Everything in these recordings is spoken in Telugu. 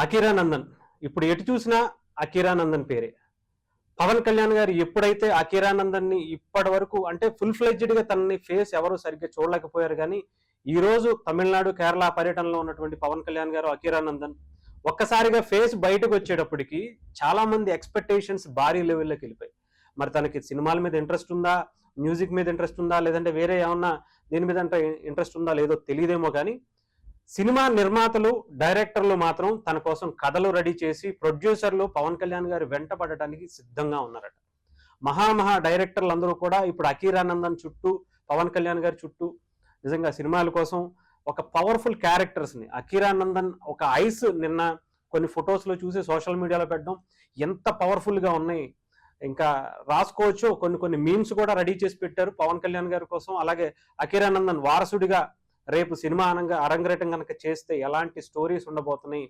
అకిరానందన్ ఇప్పుడు ఎటు చూసినా అకిరానందన్ పేరే. పవన్ కళ్యాణ్ గారు ఎప్పుడైతే అకిరానందన్ని ఇప్పటి వరకు అంటే ఫుల్ ఫ్లెడ్జ్డ్ గా తనని ఫేస్ ఎవరు సరిగ్గా చూడలేకపోయారు. కానీ ఈ రోజు తమిళనాడు కేరళ పర్యటనలో ఉన్నటువంటి పవన్ కళ్యాణ్ గారు అకిరానందన్ ఒక్కసారిగా ఫేస్ బయటకు వచ్చేటప్పటికి చాలా మంది ఎక్స్పెక్టేషన్స్ భారీ లెవెల్లోకి వెళ్ళిపోయి, మరి తనకి సినిమాల మీద ఇంట్రెస్ట్ ఉందా, మ్యూజిక్ మీద ఇంట్రెస్ట్ ఉందా, లేదంటే వేరే ఏమన్నా దీని మీద అంటే ఇంట్రెస్ట్ ఉందా లేదో తెలియదేమో. కానీ సినిమా నిర్మాతలు డైరెక్టర్లు మాత్రం తన కోసం కథలు రెడీ చేసి ప్రొడ్యూసర్లు పవన్ కళ్యాణ్ గారు వెంట పడటానికి సిద్ధంగా ఉన్నారట. మహా డైరెక్టర్లు అందరూ కూడా ఇప్పుడు అకీరానందన్ చుట్టూ, పవన్ కళ్యాణ్ గారి చుట్టూ నిజంగా సినిమాల కోసం ఒక పవర్ఫుల్ క్యారెక్టర్స్ ని అకీరానందన్ ఒక ఐస్ నిన్న కొన్ని ఫొటోస్ లో చూసి సోషల్ మీడియాలో పెట్టడం ఎంత పవర్ఫుల్ గా ఉన్నాయి. ఇంకా రాసుకోవచ్చు, కొన్ని మీమ్స్ కూడా రెడీ చేసి పెట్టారు పవన్ కళ్యాణ్ గారి కోసం. అలాగే అకీరానందన్ వారసుడిగా రేపు సినిమా అరంగేటం కనుక చేస్తే ఎలాంటి స్టోరీస్ ఉండబోతున్నాయి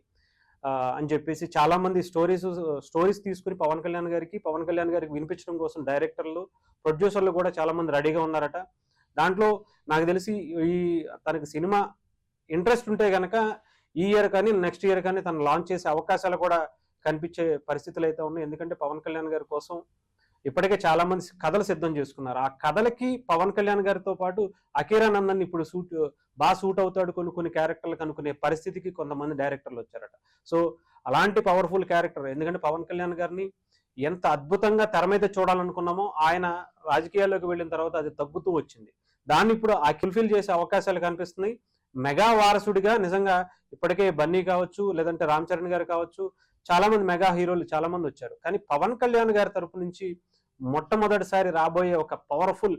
అని చెప్పేసి చాలా మంది స్టోరీస్ తీసుకుని పవన్ కళ్యాణ్ గారికి వినిపించడం కోసం డైరెక్టర్లు, ప్రొడ్యూసర్లు కూడా చాలా మంది రెడీగా ఉన్నారట. దాంట్లో నాకు తెలిసి ఈ తనకి సినిమా ఇంట్రెస్ట్ ఉంటే గనక ఈ ఇయర్ కానీ నెక్స్ట్ ఇయర్ కానీ తను లాంచ్ చేసే అవకాశాలు కూడా కనిపించే పరిస్థితులు అయితే ఉన్నాయి. ఎందుకంటే పవన్ కళ్యాణ్ గారి కోసం ఇప్పటికే చాలా మంది కథలు సిద్ధం చేసుకున్నారు. ఆ కథలకి పవన్ కళ్యాణ్ గారితో పాటు అకీరానందన్ ఇప్పుడు బాగా సూట్ అవుతాడు కొన్ని క్యారెక్టర్లకు అనుకునే పరిస్థితికి కొంతమంది డైరెక్టర్లు వచ్చారట. సో అలాంటి పవర్ఫుల్ క్యారెక్టర్, ఎందుకంటే పవన్ కళ్యాణ్ గారిని ఎంత అద్భుతంగా తెర మీద చూడాలనుకున్నామో ఆయన రాజకీయాల్లోకి వెళ్ళిన తర్వాత అది తగ్గుతూ వచ్చింది. దాన్ని ఇప్పుడు ఆ ఫుల్ఫిల్ చేసే అవకాశాలు కనిపిస్తున్నాయి. మెగా వారసుడిగా నిజంగా ఇప్పటికే బన్నీ కావచ్చు, లేదంటే రామ్ చరణ్ గారు కావచ్చు, చాలా మంది మెగా హీరోలు చాలా మంది వచ్చారు. కానీ పవన్ కళ్యాణ్ గారి తరపు నుంచి మొట్టమొదటిసారి రాబోయే ఒక పవర్ఫుల్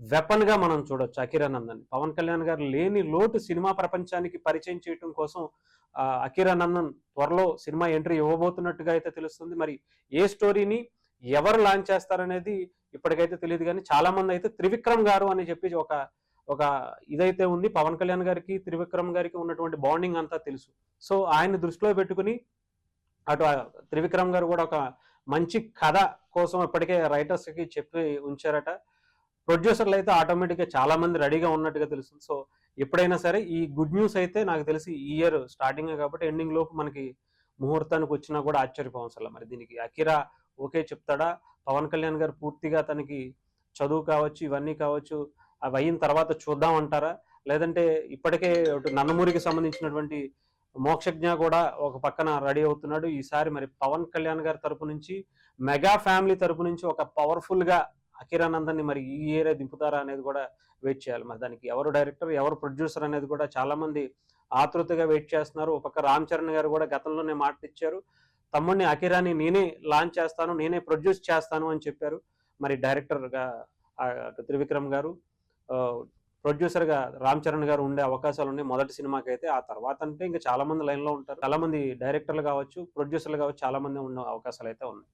వెపన్ గా మనం చూడొచ్చు అకీరానందన్. పవన్ కళ్యాణ్ గారు లేని లోటు సినిమా ప్రపంచానికి పరిచయం చేయడం కోసం అకీరానందన్ త్వరలో సినిమా ఎంట్రీ ఇవ్వబోతున్నట్టుగా అయితే తెలుస్తుంది. మరి ఏ స్టోరీని ఎవరు లాంచ్ చేస్తారనేది ఇప్పటికైతే తెలియదు. కానీ చాలా మంది అయితే త్రివిక్రమ్ గారు అని చెప్పి ఒక ఇదైతే ఉంది. పవన్ కళ్యాణ్ గారికి త్రివిక్రమ్ గారికి ఉన్నటువంటి బాండింగ్ అంతా తెలుసు. సో ఆయన్ని దృష్టిలో పెట్టుకుని అటు త్రివిక్రమ్ గారు కూడా ఒక మంచి కథ కోసం ఇప్పటికే రైటర్స్ కి చెప్పి ఉంచారట. ప్రొడ్యూసర్లు అయితే ఆటోమేటిక్గా చాలా మంది రెడీగా ఉన్నట్టుగా తెలుస్తుంది. సో ఎప్పుడైనా సరే ఈ గుడ్ న్యూస్ అయితే నాకు తెలిసి ఈ ఇయర్ స్టార్టింగ్ కాబట్టి ఎండింగ్ లోపు మనకి ముహూర్తానికి వచ్చినా కూడా ఆశ్చర్యపోవసల. మరి దీనికి అకిరా ఓకే చెప్తాడా, పవన్ కళ్యాణ్ గారు పూర్తిగా తనకి చదువు కావచ్చు ఇవన్నీ కావచ్చు అవి అయిన తర్వాత చూద్దాం అంటారా, లేదంటే ఇప్పటికే నందమూరికి సంబంధించినటువంటి మోక్షజ్ఞ కూడా ఒక పక్కన రెడీ అవుతున్నాడు. ఈసారి మరి పవన్ కళ్యాణ్ గారి తరపు నుంచి మెగా ఫ్యామిలీ తరపు నుంచి ఒక పవర్ఫుల్ గా అకీరానందన్ ని మరి ఈ ఏరియా దింపుతారా అనేది కూడా వెయిట్ చేయాలి. మరి దానికి ఎవరు డైరెక్టర్ ఎవరు ప్రొడ్యూసర్ అనేది కూడా చాలా మంది ఆతృతగా వెయిట్ చేస్తున్నారు. ఒక పక్క రామ్ చరణ్ గారు కూడా గతంలోనే మాట ఇచ్చారు, తమ్ముడిని అకీరాని నేనే లాంచ్ చేస్తాను, నేనే ప్రొడ్యూస్ చేస్తాను అని చెప్పారు. మరి డైరెక్టర్ గా త్రివిక్రమ్ గారు, ప్రొడ్యూసర్ గా రామ్ చరణ్ గారు ఉండే అవకాశాలు ఉన్నాయి మొదటి సినిమాకి అయితే. ఆ తర్వాత అంటే ఇంకా చాలా మంది లైన్ లో ఉంటారు. చాలా మంది డైరెక్టర్లు కావచ్చు, ప్రొడ్యూసర్లు కావచ్చు, చాలా మంది ఉండే అవకాశాలు అయితే ఉన్నాయి.